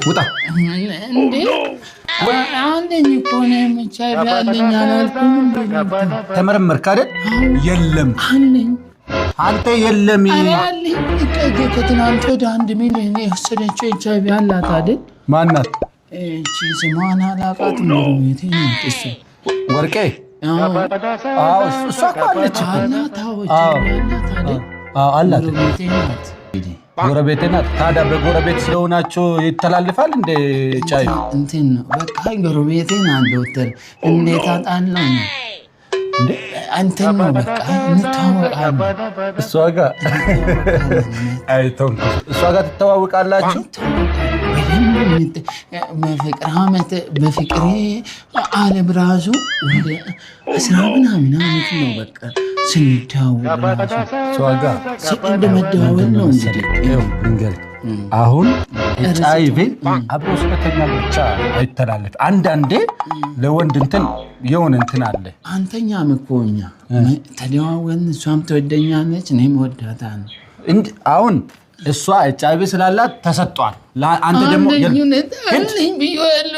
ውጣ እንዴ አንደኝ እኮ ነው መቻይ ያለኝ አላልኩም ተመረመርክ አይደል የለም አለኝ አንተ የለም አለኝ ከትናንት ወደ 1 ሚሊዮን የወሰደችው ኤችአይቪ አላት አይደል ማናት እቺ ስሟን አላውቃትም ነው እሱ ወርቄ አዎ እሷ አለች አላት ጎረቤቴ ናት ታዲያ በጎረቤት ስለሆናችሁ ይተላልፋል እንደ ጫይ እንትን ነው በቃ ጎረቤቴ ናት ዶክተር እንዴት አጣለው እንዴ አንተ ነው በቃ እንታወቃለን እሷ ጋር አይተው እሷ ጋር ትተዋወቃላችሁ በፍቅሬ ዓለም ራሱ ወደ 10 ምናምን ዓመት ነው በቃ ስንታወቅ እሷ ጋር እንደመደዋወል ነው እንግዲህ አሁን ኤችአይቪ አብሮ ስለተኛ ብቻ አይተላለፍ አንዳንዴ ለወንድ እንትን የሆነ እንትን አለ አንተኛ መኮኛ ተደዋወልን እሷም ተወደኛለች እኔም ወዳታለሁ አሁን እሷ ኤችአይቪ ስላላት ተሰጧል አንተ ደግሞ አለኝ ቢወሉ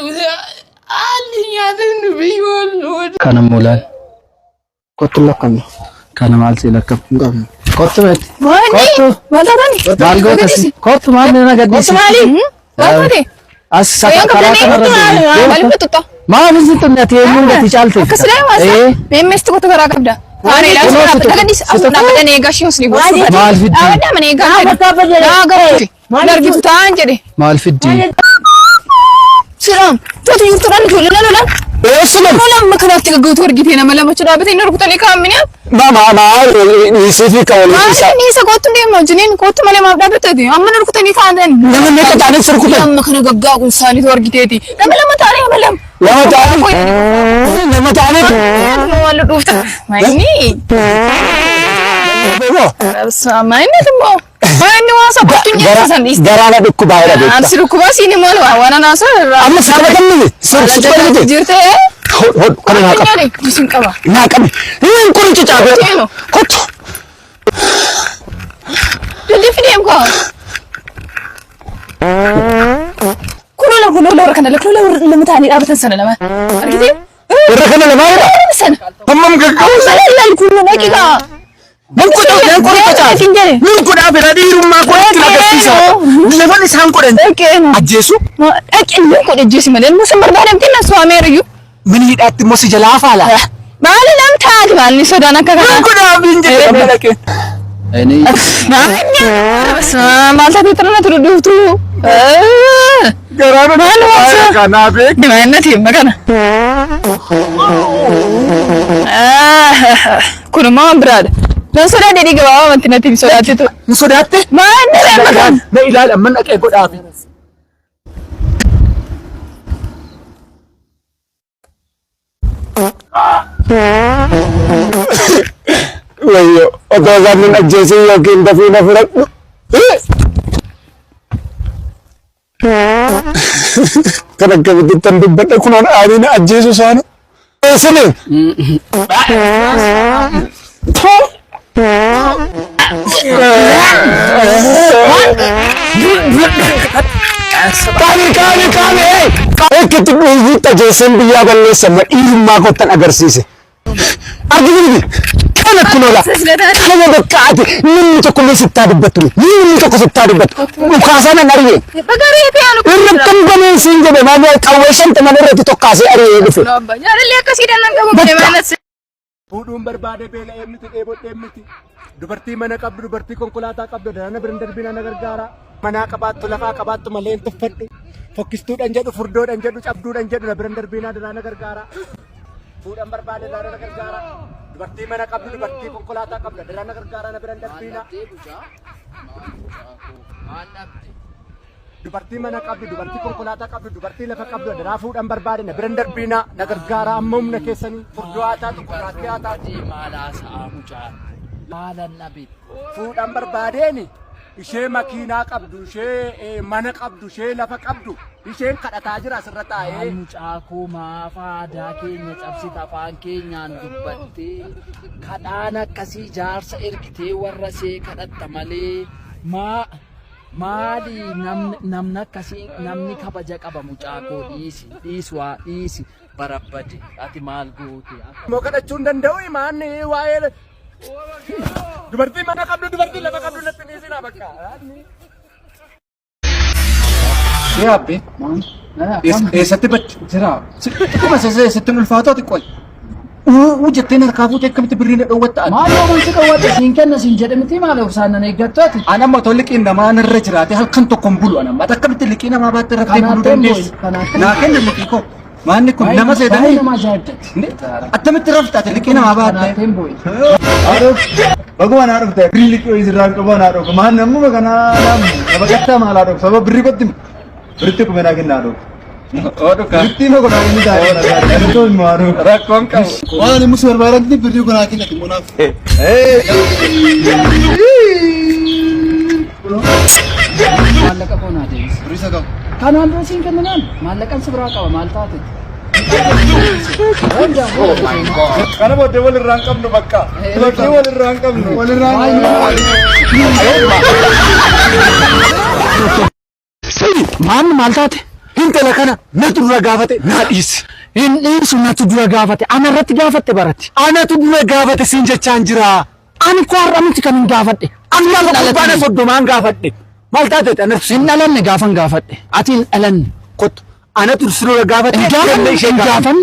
አለኝ አደን ቢወሉ ከነሞላል ቆጥለከም ከነማልሲ ለከም ቆጥበት ቆጥ ወላዳኒ ማልጎተስ ቆጥ ማን ነገር ዲስ ማሊ ወላዴ አሳካራተ ማልፈጥጣ ማን ዝጥነት የሙንገት ይቻልተ ከስላይ ዋሳ በሚስት ቆጥ ገራ ቀብዳ አሬ ላስ ተገዲስ አስና በደኔ ጋሽ ይወስኒ ማልፊዲ አወዳ ምን ይጋ ናገሩ ማለርጊቱ ታንጀዲ ማልፊዲ ሰላም ተቱ ይፍጥራን ይወለላላ እሱንም ሰላም ምክንያት ተገገውት ወርጊቴ ነው መለመችዳ በተይ ነው ርኩተሊ ካምኛ ማማ ይሲፊ ከወለ እኔ ሰቆት እንደ ነው ጅኔን ቆት ማለ ማብዳበት ተይ አምን ርኩተሊ ካንደን ለምን ነቀጣን ስርኩት ለምን ገጋጉ ሳሊት ወርጊቴቲ ለምን ታሪ መለም ለመታኔ ወለ ዱፍታ ማይኒ ማይነትሞ ማይኒ ዋሳ ቆጥኛ ሳንዲስ ገራላ ድኩ ባይራ ደ አንስሩ ኩባሲኒ ማለ ዋናናሳ አምስ ከበተም ስርኩት ጅርቴ ሆድ ከና ቀባ ዲስንቀባ ናቀም ይሄን ቁርጭ ጫበ ኮት ድልፍኔም ኮ ኩሎ ረከነ ለኩሎ ለምታኒ አብተን ሰነለማ አርጊቴ ረከነ ለማይራ ሰነ ተመም ገቀው ሰለላል ኩሎ ነቂጋ መንኩዶ ለንቁርጫ መንኩዳ በረዲሩማ ቆት ለገፊሳ ለፈን ሳንቆደን አጀሱ አቂን መንኩዶ አጀሱ ማለት ሙሰመር ባለም ተነሱ አሜርዩ ምን ይዳት ሞስ ጀላፋላ ማለ ለምታል ማለ ሶዳና ከካ መንኩዳ ቢንጀ ተመለከ እኔ ማልታ ቢጥርነት ሩዱቱ ገራሮ ነው ካናቤ ማይነት ይመከና ኩርማ ብራድ ለሶዳ ደዲ ገባው እንትነት ቢሶዳት ሙሶዳት ማን ለመካን ለኢላል አመን አቀ ጎዳፊ ወዮ ኦቶዛምን አጀሲ ያኪን ደፊና ፍረቅ ከነከብት ተንድበደ ኩናን አሪና አጀሱ ሳነ ስለ ካኒ እክት ይታ ጀሰን ብያ በለሰመ ኢልማ ኮተን አገርሲሴ አግብኝ ከነኩኖላ ከነ በቃት ምን ተኩል ስታድበት ምን ተኩል ስታድበት ሙካሳና ነርዬ በጋሪ ያሉ እርቅም በምን ሲንጀ በማያ ቀወሸን ተመረረ ተቶካሲ አሪ ይልፍ ያለ ለከሲ ደነገው በማለት ቡዱን በርባደ ቤላ የምት ኤቦት የምት ዱበርቲ መነቀብ ዱበርቲ ኮንኮላታ ቀብ ደና ብረንደርቢና ነገር ጋራ መናቀባቱ ለፋ ቀባቱ መሌን ተፈድ ፎክስቱ ደንጀዱ ፉርዶ ደንጀዱ ጨብዱ ደንጀዱ ብረንደርቢና ደና ነገር ጋራ ቡዱን በርባደ ደና ነገር ጋራ ዱበርቲ መነቀብ ዱበርቲ ኮንኮላታ ቀብ ደና ነገር ጋራ ብረንደርቢና ዱበርቲ መነቀብ ዱበርቲ ኮንኮላታ ቀብ ዱበርቲ ለፋ ቀብ ደና ፉዱን በርባደ ብረንደርቢና ነገር ጋራ አመምነ ከሰኒ ፉርዶ አታ ተቆራቲ አታ ማላሳ አሙጫ ማላናቤት ፉዱን በርባደኒ ishee makiinaa qabdu ishee mana qabdu ishee lafa qabdu isheen kadhataa jira asirra taa'ee mucaa koo maafadaa keenya cabsita afaan keenyaan dubbattee kadhaan akkasii jaarsa ergitee warra see kadhatta malee Maali namni akkasii namni kabaja qaba mucaa koo dhiisi barabbade ati maal goote moo kadhachuu hin danda'u maanni waa'ee dubartii mana qabdu dubartii lafa qabdu natti dhiisinaa bakka Yaabbe eessatti bacci jira kuma eessatti ulfaatoo xiqqoo Ujetteen harkaa fuutee akkamitti birriin dhoowwatta? Maal yoo wanti dhoowwatte siin kenna siin jedhe miti maal obsaan nan eeggattooti? Ana amma tolli liqiin namaa narra jiraate halkan tokkoon bulu ana amma akkamitti liqii namaa baatte raftee buluu dandeessu? Naa kenna liqii koo. Maanni kun nama seetanii? Nama ajaa'ibdatti. Attamitti raftaate liqii namaa baatte? Kanaateen boo'i. Baguma naa dhufte birrii liqii isirraan qabu naa dhufte maan namuma kana nama gattaa maalaa dhufte sababa birrii qotti birritti kumenaa kennaa dhufte. Birrii ma godhaa inni taa'ee dha maaru. Rakkoon qabu. Waan inni musu barbaadanti birrii godhaa kennati munaaf. Maallaqa koo naa deebisi. Birrii isa qabu. Kanaan dura siin kenninaan maallaqaan si biraa qaba maal taate? Kana booddee walirraa hin qabnu bakka. Liqii walirraa hin qabnu. Walirraa hin Sayyid maamni maal taate? Intala kana natu dura gaafate naa dhiisi. Hin dhiisu natu dura gaafate ana irratti gaafatte baratti. Anatu dura gaafate siin jechaan jira. Ani koo har'a miti kan hin gaafadhe. Ani lafa kubbaana soddomaan gaafadhe. Maal taate anatu Hin dhalanne gaafan gaafadhe. Ati hin dhalanne. kottu. Anatu dura gaafate. Hin gaafan.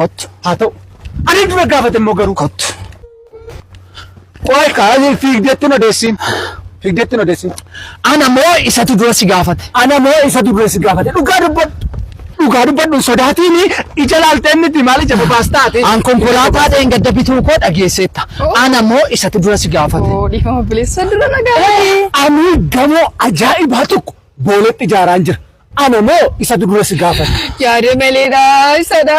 Kottu. Haa ta'u. Ani dura gaafate immoo garuu kottu. Qoy kaayee fiigdeetti odeessin. Fiigdeetti odeessin. Ana moo isatu dura si gaafate. Ana moo isatu dura si gaafate. Dhugaa dubbadhu sodaatiini ija laaltee miti maal ija babaastaate. An konkolaataa dheengadda bituu koo dhageesseetta. Ana moo isatu dura si gaafate. Dhiifama bilisa dura nagaa. Ani gamoo ajaa'ibaa tokko booletti ijaaraan jira. Ana moo isatu dura si gaafate. Yaada maleedha isadha.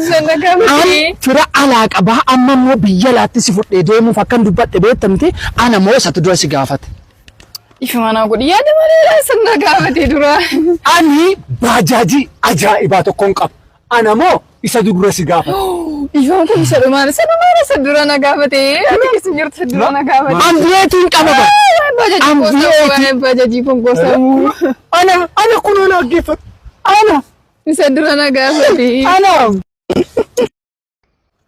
Sana kamti. An fira alaa qabaa amma immoo biyya laatti si fudhee deemuuf akkan dubbadhe beektamti. Ana moo isatu dura si gaafate. Dhiifama naa godhi yaada maleedha sana gaafate dura. Ani baajaajii ajaa'ibaa tokkoon qaba. Ana moo isatu dura si gaafate. Dhiifama kun isa dhumaan sana maal isa dura na gaafate. Ati keessa jirtu dura na gaafate. An biyeetiin qaba bara. Bajaajii konkolaataa. Ana kunoo na dhaggeeffatu. Ana. Isa dura na gaafate. Ana.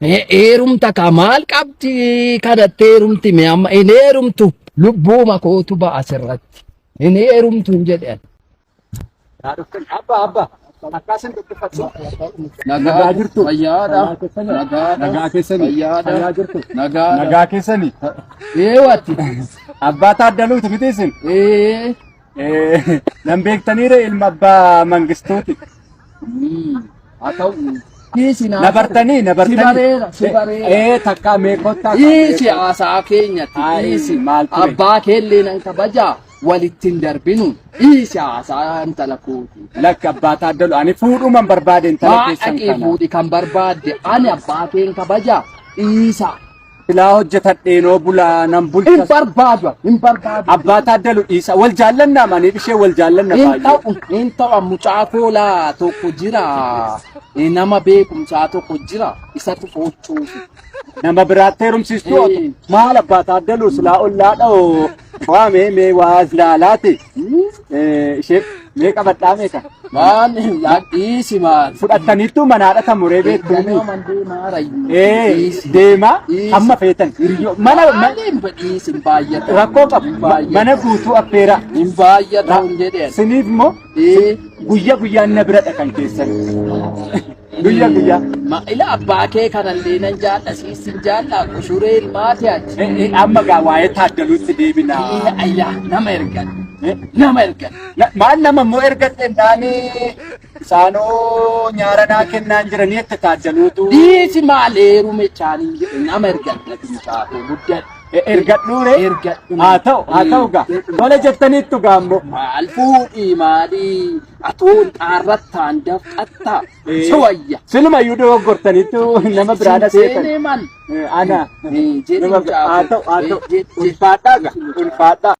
Heerumta ka maal qabdi kadhatte heerumti mee amma hin heerumtu lubbuuma kootu ba'a asirratti. Hin heerumtu hin jedhan. Abba. Akkaasin dubbifatu. Nagaa jirtu. Fayyaadha. Nagaa keessanii. Fayyaadha. jirtu. Nagaadha. Nagaa keessanii. Eewwatti. Abbaa Taaddaluuti miti isin. Nan beektaniire ilma abbaa Mangistuuti. Haa ta'u. Na bartanii. Si bareera. Takka meeqottaa. Dhiisi haasaa keenyatti. Dhiisi. Maal ture? Abbaa keellee nan kabajaa. Walittiin darbinu. Dhiisi haasaa intala kooti. Lakka abbaa Taaddalu ani fuudhuman barbaade intala keessan Dhaqee kana. fuudhi kan barbaadde ani abbaa keen kabajaa. Dhiisa. Filaa hojjetadheenoo bulaa nan Hin bulcha. barbaadu. Abbaa Taaddalu dhiisa wal jaallannaa maniif ishee wal jaallanna baay'ee. Hin ta'u mucaa koolaa tokko jira. Nama beekumsaa tokko jira. Isatu foochuufi. Nama biraatti heerumsiistu maal abbaa Taaddalu silaa ollaa dha'oo waa mee waa ilaalaati. Ishee mee qabadhaa meeqa? Waan dhiisi maal. Fudhattaniittuu manaadha muree beektuuni. Naman deemaarayyuu. Deema hamma feetan. Maaliin dhiisi hin baay'atu. Rakkoo qabu mana guutuu affeera. Hin baay'atu hin jedheen. Siniif immoo guyyaan na bira dhaqan keessan. Guyyaa. Ila abbaa kee kanallee nan jaalla siisin jaalla qushuree ilmaati ati. Amma gaa waa'ee Taaddaluutti deebinaa. Ila nama ergan. Maal nama immoo ergadhe naanii isaanoo nyaara naa kennaan jiranii akka Taaddaluutu. Dhiisi maal heerume chaanii nama ergan mucaatoo guddaa. Ergadhuure. Ergadhu. Haa ta'u gaa. Tola jettaniittu gaammoo. Maal fuudhii maalii atuun xaarrattaan dafqattaa sawayya. Silumayyuu dogoggortaniittu nama biraadha seetan. Seenee man. Ana. Haa Haa ta'u. Ulfaadhaa gaa. Ulfaadhaa.